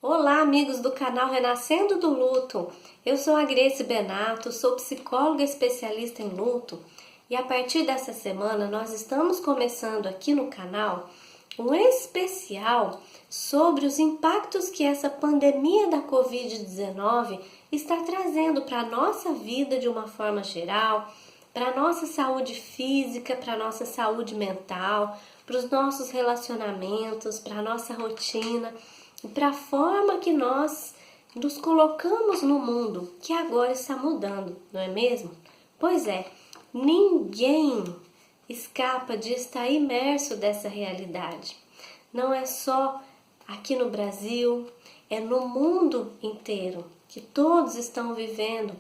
Olá, amigos do canal Renascendo do Luto. Eu sou a Grace Benato, sou psicóloga especialista em luto e a partir dessa semana nós estamos começando aqui no canal um especial sobre os impactos que essa pandemia da Covid-19 está trazendo para a nossa vida de uma forma geral, para a nossa saúde física, para a nossa saúde mental, para os nossos relacionamentos, para a nossa rotina e para a forma que nós nos colocamos no mundo, que agora está mudando, não é mesmo? Pois é, ninguém escapa de estar imerso dessa realidade. Não é só aqui no Brasil, é no mundo inteiro que todos estão vivendo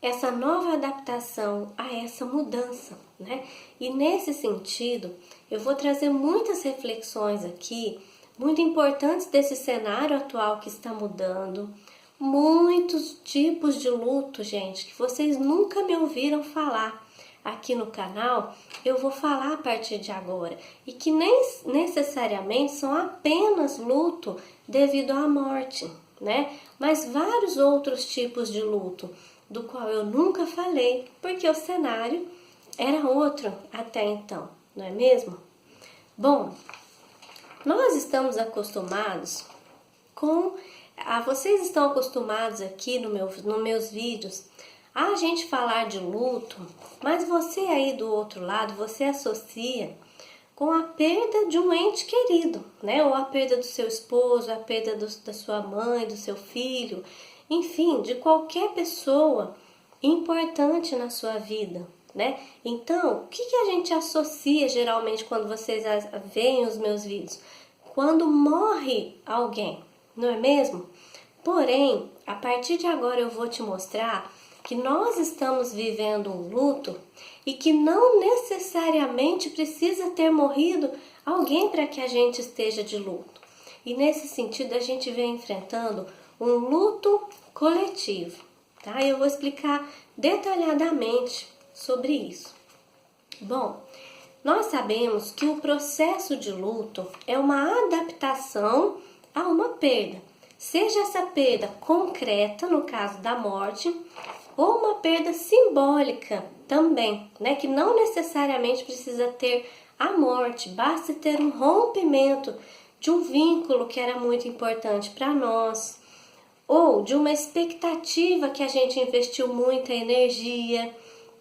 essa nova adaptação a essa mudança, né? E nesse sentido, eu vou trazer muitas reflexões aqui, muito importantes desse cenário atual que está mudando, muitos tipos de luto, gente, que vocês nunca me ouviram falar aqui no canal, eu vou falar a partir de agora, e que nem necessariamente são apenas luto devido à morte, né? Mas vários outros tipos de luto, do qual eu nunca falei, porque o cenário era outro até então, não é mesmo? Bom, nós estamos acostumados vocês estão acostumados aqui nos meus vídeos a gente falar de luto, mas você aí do outro lado, você associa com a perda de um ente querido, né? Ou a perda do seu esposo, a perda da sua mãe, do seu filho, enfim, de qualquer pessoa importante na sua vida, né? Então, o que a gente associa geralmente quando vocês veem os meus vídeos? Quando morre alguém, não é mesmo? Porém, a partir de agora eu vou te mostrar que nós estamos vivendo um luto e que não necessariamente precisa ter morrido alguém para que a gente esteja de luto. E nesse sentido a gente vem enfrentando um luto coletivo, tá? Eu vou explicar detalhadamente sobre isso. Bom, nós sabemos que o processo de luto é uma adaptação a uma perda, seja essa perda concreta, no caso da morte, ou uma perda simbólica também, né? Que não necessariamente precisa ter a morte, basta ter um rompimento de um vínculo que era muito importante para nós, ou de uma expectativa que a gente investiu muita energia,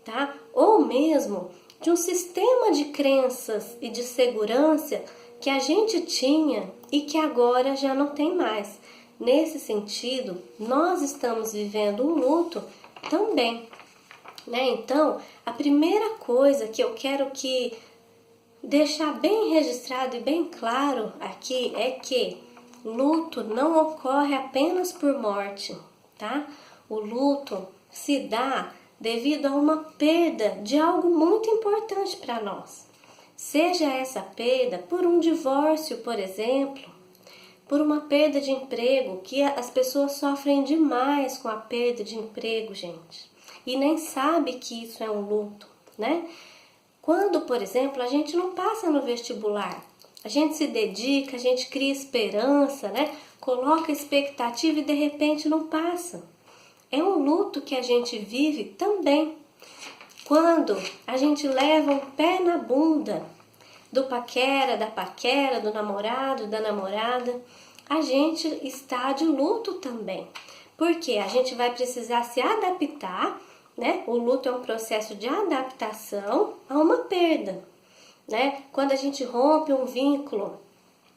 tá? Ou mesmo de um sistema de crenças e de segurança que a gente tinha e que agora já não tem mais. Nesse sentido, nós estamos vivendo um luto também, né? Então, a primeira coisa que eu quero deixar bem registrado e bem claro aqui é que luto não ocorre apenas por morte, tá? O luto se dá devido a uma perda de algo muito importante para nós. Seja essa perda por um divórcio, por exemplo, por uma perda de emprego, que as pessoas sofrem demais com a perda de emprego, gente, e nem sabe que isso é um luto, né? Quando, por exemplo, a gente não passa no vestibular, a gente se dedica, a gente cria esperança, né? Coloca expectativa e de repente não passa. É um luto que a gente vive também. Quando a gente leva um pé na bunda do paquera, da paquera, do namorado, da namorada, a gente está de luto também. Porque a gente vai precisar se adaptar, né? O luto é um processo de adaptação a uma perda, né? Quando a gente rompe um vínculo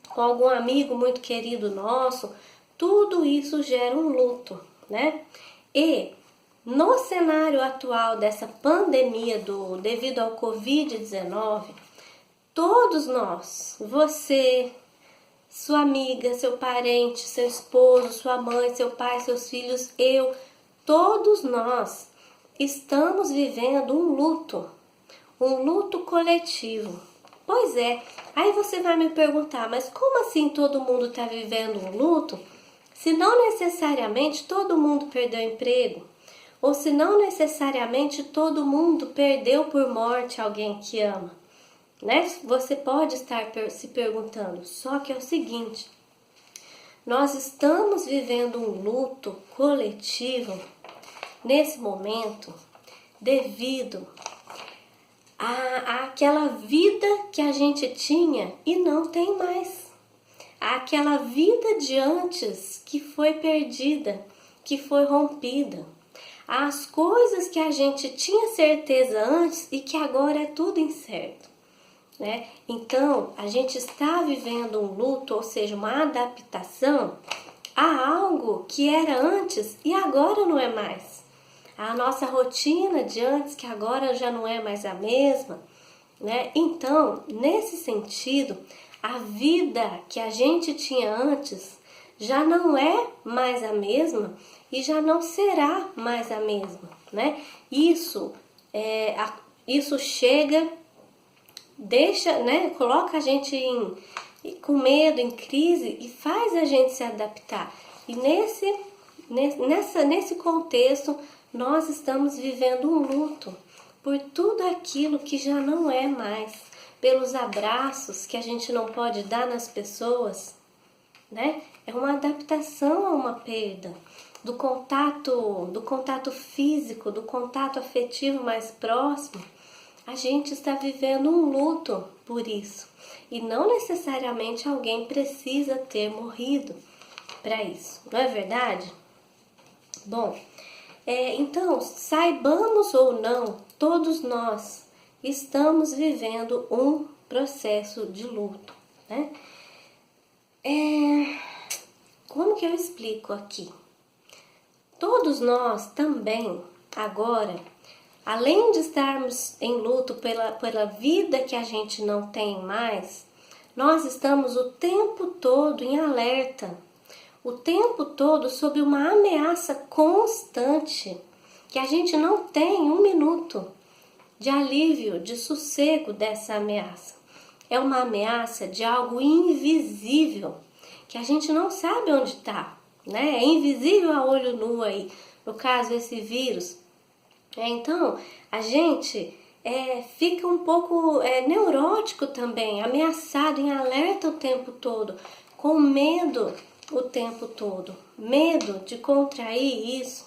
com algum amigo muito querido nosso, tudo isso gera um luto, né? E no cenário atual dessa pandemia devido ao Covid-19, todos nós, você, sua amiga, seu parente, seu esposo, sua mãe, seu pai, seus filhos, eu, todos nós estamos vivendo um luto coletivo. Pois é, aí você vai me perguntar, mas como assim todo mundo está vivendo um luto? Se não necessariamente todo mundo perdeu emprego, ou se não necessariamente todo mundo perdeu por morte alguém que ama, né? Você pode estar se perguntando, só que é o seguinte, Nós estamos vivendo um luto coletivo nesse momento devido àquela vida que a gente tinha e não tem mais. Àquela vida de antes que foi perdida, que foi rompida. As coisas que a gente tinha certeza antes e que agora é tudo incerto, né? Então, a gente está vivendo um luto, ou seja, uma adaptação a algo que era antes e agora não é mais. A nossa rotina de antes, que agora já não é mais a mesma, né? Então, nesse sentido, a vida que a gente tinha antes já não é mais a mesma e já não será mais a mesma, né? Isso chega, deixa, né? Coloca a gente com medo, em crise e faz a gente se adaptar. E nesse contexto, nós estamos vivendo um luto por tudo aquilo que já não é mais, pelos abraços que a gente não pode dar nas pessoas, né? É uma adaptação a uma perda do contato físico, do contato afetivo mais próximo. A gente está vivendo um luto por isso. E não necessariamente alguém precisa ter morrido para isso, não é verdade? Bom, então, saibamos ou não, todos nós estamos vivendo um processo de luto, né? Como que eu explico aqui? Todos nós também, agora, além de estarmos em luto pela vida que a gente não tem mais, nós estamos o tempo todo em alerta, o tempo todo sob uma ameaça constante, que a gente não tem um minuto de alívio, de sossego dessa ameaça. É uma ameaça de algo invisível, que a gente não sabe onde está, né? É invisível a olho nu aí, no caso esse vírus. Então, a gente fica um pouco neurótico também, ameaçado, em alerta o tempo todo, com medo o tempo todo. Medo de contrair isso,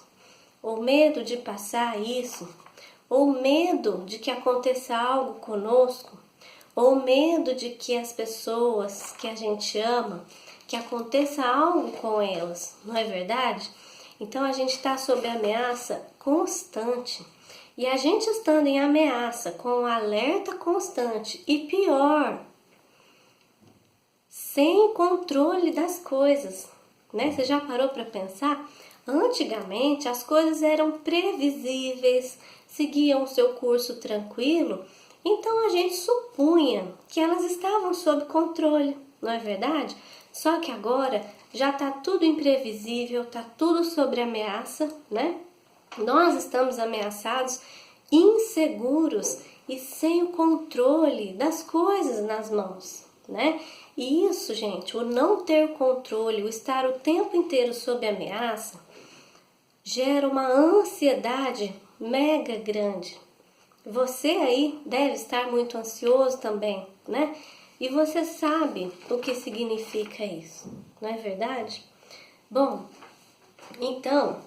ou medo de passar isso, ou medo de que aconteça algo conosco, ou medo de que as pessoas que a gente ama, que aconteça algo com elas, não é verdade? Então a gente está sob ameaça constante. E a gente estando em ameaça, com um alerta constante e pior, sem controle das coisas, né? Você já parou para pensar? Antigamente as coisas eram previsíveis, seguiam o seu curso tranquilo, então a gente supunha que elas estavam sob controle, não é verdade? Só que agora já está tudo imprevisível, está tudo sob ameaça, né? Nós estamos ameaçados, inseguros e sem o controle das coisas nas mãos, né? E isso, gente, o não ter controle, o estar o tempo inteiro sob ameaça, gera uma ansiedade mega grande. Você aí deve estar muito ansioso também, né? E você sabe o que significa isso, não é verdade? Bom, então,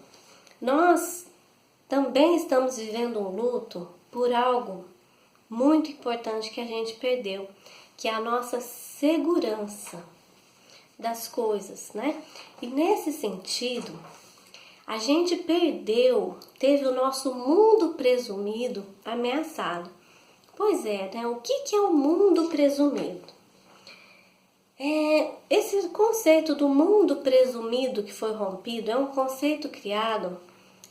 nós também estamos vivendo um luto por algo muito importante que a gente perdeu, que é a nossa segurança das coisas, né? E nesse sentido, a gente teve o nosso mundo presumido ameaçado. Pois é, né? O que é o mundo presumido? Esse conceito do mundo presumido que foi rompido é um conceito criado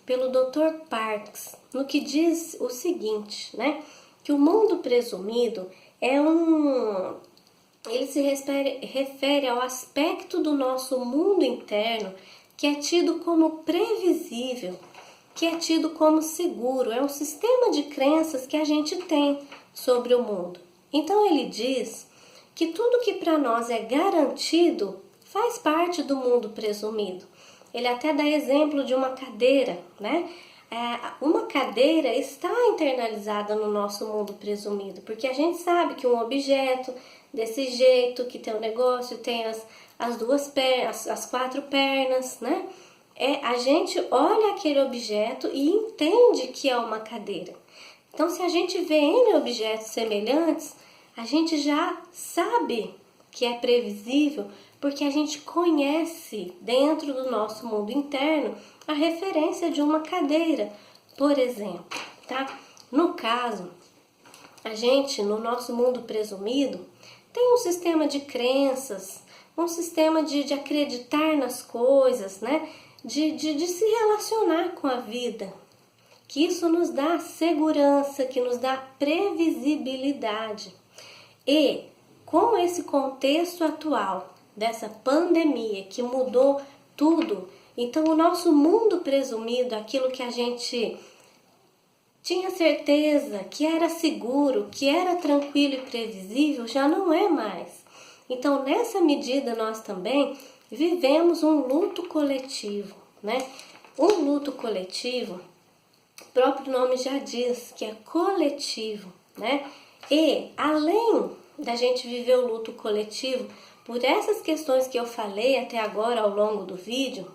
pelo Dr. Parks, no que diz o seguinte, né? Que o mundo presumido ele se refere ao aspecto do nosso mundo interno que é tido como previsível, que é tido como seguro, é um sistema de crenças que a gente tem sobre o mundo. Então ele diz que tudo que para nós é garantido faz parte do mundo presumido. Ele até dá exemplo de uma cadeira, né? Uma cadeira está internalizada no nosso mundo presumido, porque a gente sabe que um objeto desse jeito, que tem o negócio, tem as duas pernas, as quatro pernas, né? A gente olha aquele objeto e entende que é uma cadeira. Então, se a gente vê N objetos semelhantes, a gente já sabe que é previsível, porque a gente conhece dentro do nosso mundo interno a referência de uma cadeira, por exemplo, tá? No caso, a gente, no nosso mundo presumido, tem um sistema de crenças, um sistema de acreditar nas coisas, né? De se relacionar com a vida, que isso nos dá segurança, que nos dá previsibilidade. E com esse contexto atual, dessa pandemia que mudou tudo, então o nosso mundo presumido, aquilo que a gente tinha certeza que era seguro, que era tranquilo e previsível, já não é mais. Então, nessa medida, nós também vivemos um luto coletivo, né? Um luto coletivo, o próprio nome já diz que é coletivo, né? E, além da gente viver o luto coletivo, por essas questões que eu falei até agora ao longo do vídeo,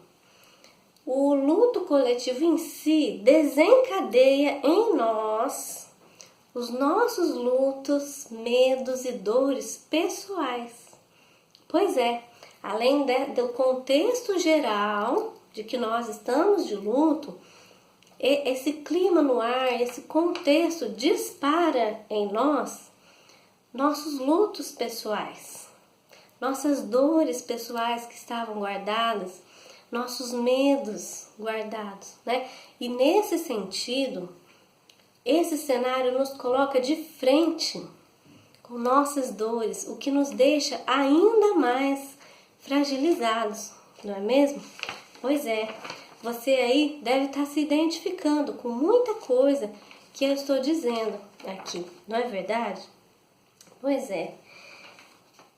o luto coletivo em si desencadeia em nós os nossos lutos, medos e dores pessoais. Pois é, além do contexto geral de que nós estamos de luto, esse clima no ar, esse contexto dispara em nós nossos lutos pessoais, nossas dores pessoais que estavam guardadas, nossos medos guardados, né? E nesse sentido, esse cenário nos coloca de frente com nossas dores, o que nos deixa ainda mais fragilizados, não é mesmo? Pois é, você aí deve estar se identificando com muita coisa que eu estou dizendo aqui, não é verdade? Pois é.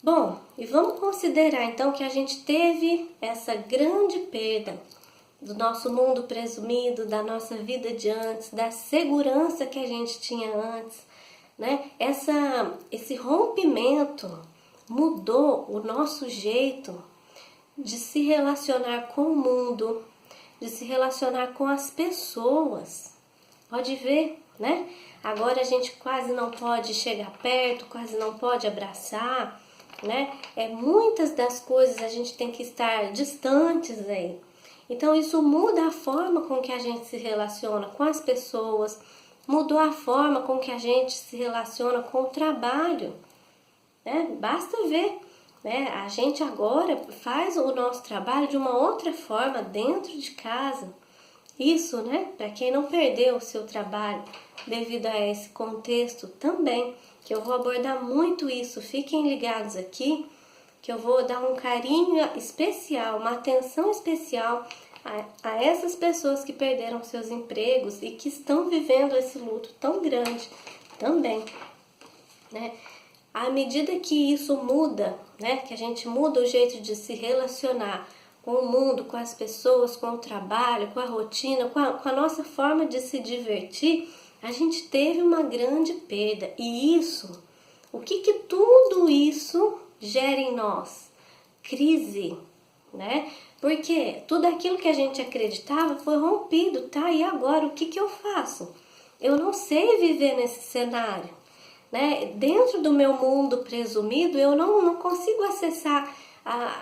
Bom, e vamos considerar então que a gente teve essa grande perda do nosso mundo presumido, da nossa vida de antes, da segurança que a gente tinha antes, né? Esse rompimento mudou o nosso jeito de se relacionar com o mundo, de se relacionar com as pessoas. Pode ver, né? Agora a gente quase não pode chegar perto, quase não pode abraçar, né? Muitas das coisas a gente tem que estar distantes aí. Então isso muda a forma com que a gente se relaciona com as pessoas, mudou a forma com que a gente se relaciona com o trabalho, né? Basta ver, né? A gente agora faz o nosso trabalho de uma outra forma dentro de casa. Isso, né? Para quem não perdeu o seu trabalho devido a esse contexto também, que eu vou abordar muito isso. Fiquem ligados aqui, que eu vou dar um carinho especial, uma atenção especial a essas pessoas que perderam seus empregos e que estão vivendo esse luto tão grande também, né? À medida que isso muda, né? Que a gente muda o jeito de se relacionar com o mundo, com as pessoas, com o trabalho, com a rotina, com a nossa forma de se divertir, a gente teve uma grande perda. E isso, o que tudo isso gera em nós? Crise, né? Porque tudo aquilo que a gente acreditava foi rompido, tá? E agora, o que eu faço? Eu não sei viver nesse cenário, né? Dentro do meu mundo presumido, eu não consigo acessar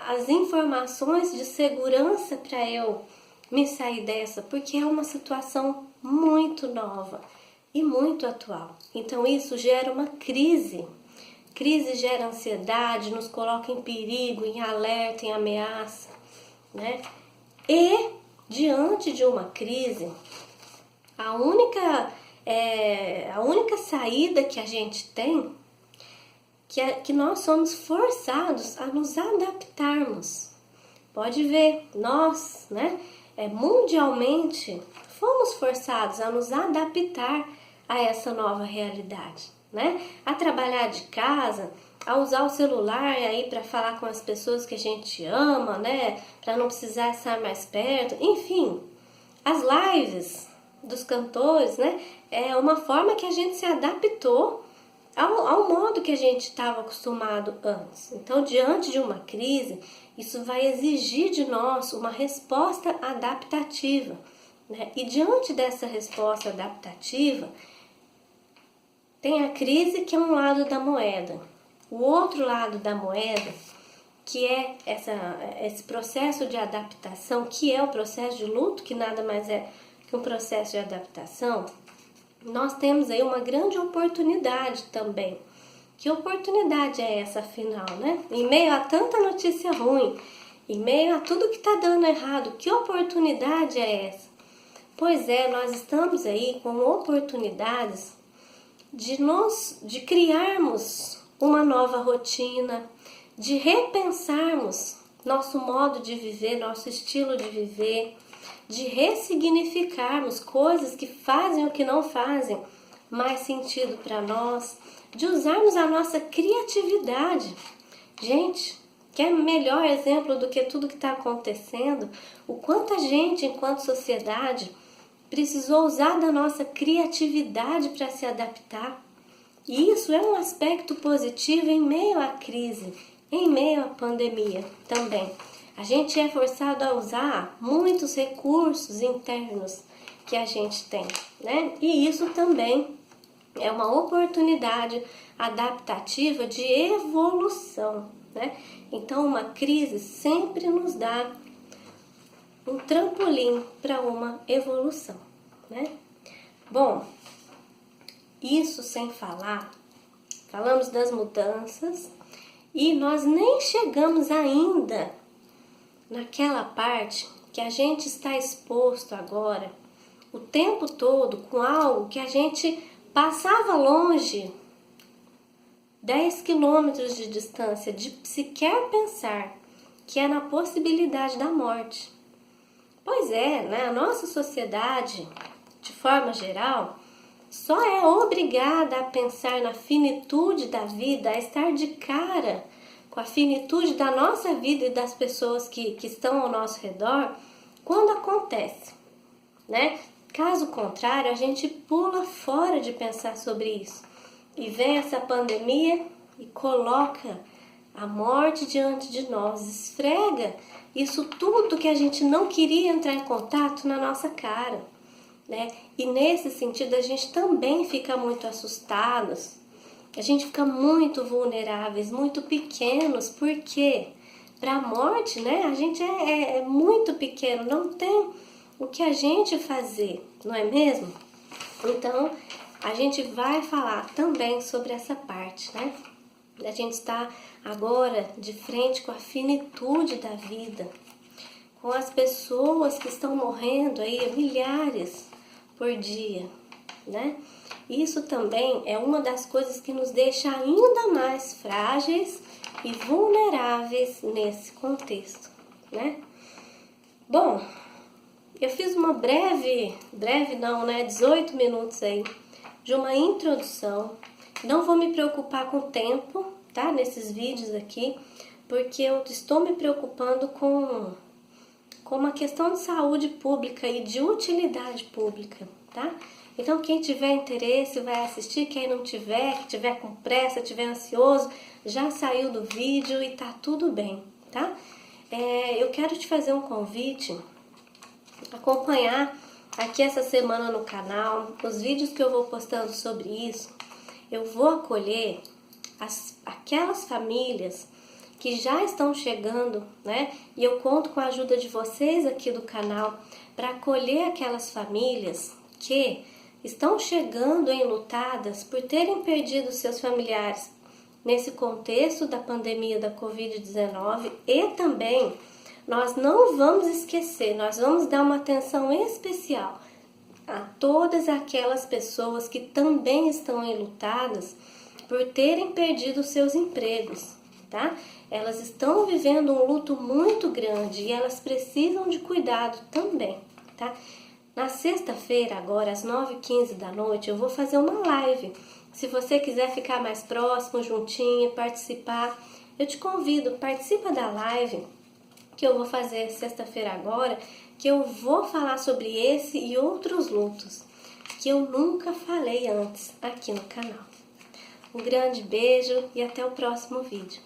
as informações de segurança para eu me sair dessa, porque é uma situação muito nova e muito atual. Então isso gera uma crise. Crise gera ansiedade, nos coloca em perigo, em alerta, em ameaça, né? E diante de uma crise, a única saída que a gente tem, que nós somos forçados a nos adaptarmos. Pode ver, nós, né, mundialmente, fomos forçados a nos adaptar a essa nova realidade, né? A trabalhar de casa, a usar o celular aí para falar com as pessoas que a gente ama, né? Para não precisar estar mais perto, enfim, as lives dos cantores, né? É uma forma que a gente se adaptou ao modo que a gente estava acostumado antes. Então, diante de uma crise, isso vai exigir de nós uma resposta adaptativa, né? E diante dessa resposta adaptativa, tem a crise, que é um lado da moeda. O outro lado da moeda, que é esse processo de adaptação, que é o processo de luto, que nada mais é que um processo de adaptação, nós temos aí uma grande oportunidade também. Que oportunidade é essa, afinal, né? Em meio a tanta notícia ruim, em meio a tudo que está dando errado, que oportunidade é essa? Pois é, nós estamos aí com oportunidades de criarmos uma nova rotina, de repensarmos nosso modo de viver, nosso estilo de viver, de ressignificarmos coisas que fazem ou que não fazem mais sentido para nós, de usarmos a nossa criatividade. Gente, quer melhor exemplo do que tudo que está acontecendo? O quanto a gente, enquanto sociedade, precisou usar da nossa criatividade para se adaptar. E isso é um aspecto positivo em meio à crise, em meio à pandemia também. A gente é forçado a usar muitos recursos internos que a gente tem, né? E isso também é uma oportunidade adaptativa de evolução, né? Então, uma crise sempre nos dá um trampolim para uma evolução, né? Bom, isso sem falamos das mudanças e nós nem chegamos ainda naquela parte que a gente está exposto agora o tempo todo com algo que a gente passava longe, 10 quilômetros de distância, de sequer pensar que é na possibilidade da morte. Pois é, né? A nossa sociedade, de forma geral, só é obrigada a pensar na finitude da vida, a estar de cara com a finitude da nossa vida e das pessoas que estão ao nosso redor, quando acontece, né? Caso contrário, a gente pula fora de pensar sobre isso. E vem essa pandemia e coloca a morte diante de nós, esfrega isso tudo que a gente não queria entrar em contato na nossa cara, né? E nesse sentido a gente também fica muito assustados, a gente fica muito vulneráveis, muito pequenos, porque para a morte, né, a gente é muito pequeno, não tem o que a gente fazer, não é mesmo? Então, a gente vai falar também sobre essa parte, né? A gente está agora de frente com a finitude da vida, com as pessoas que estão morrendo aí, milhares por dia, né? Isso também é uma das coisas que nos deixa ainda mais frágeis e vulneráveis nesse contexto, né? Bom, eu fiz uma breve não, né? 18 minutos aí de uma introdução. Não vou me preocupar com o tempo, tá? Nesses vídeos aqui, porque eu estou me preocupando com uma questão de saúde pública e de utilidade pública, tá? Então, quem tiver interesse vai assistir, quem não tiver, que tiver com pressa, tiver ansioso, já saiu do vídeo e tá tudo bem, tá? Eu quero te fazer um convite, acompanhar aqui essa semana no canal, os vídeos que eu vou postando sobre isso. Eu vou acolher aquelas famílias que já estão chegando, né? E eu conto com a ajuda de vocês aqui do canal para acolher aquelas famílias que estão chegando enlutadas por terem perdido seus familiares nesse contexto da pandemia da Covid-19 e também nós não vamos esquecer, nós vamos dar uma atenção especial a todas aquelas pessoas que também estão enlutadas por terem perdido seus empregos, tá? Elas estão vivendo um luto muito grande e elas precisam de cuidado também, tá? Na sexta-feira, agora às 9h15 da noite, eu vou fazer uma live. Se você quiser ficar mais próximo, juntinho, participar, eu te convido, participa da live que eu vou fazer sexta-feira agora, que eu vou falar sobre esse e outros lutos que eu nunca falei antes aqui no canal. Um grande beijo e até o próximo vídeo.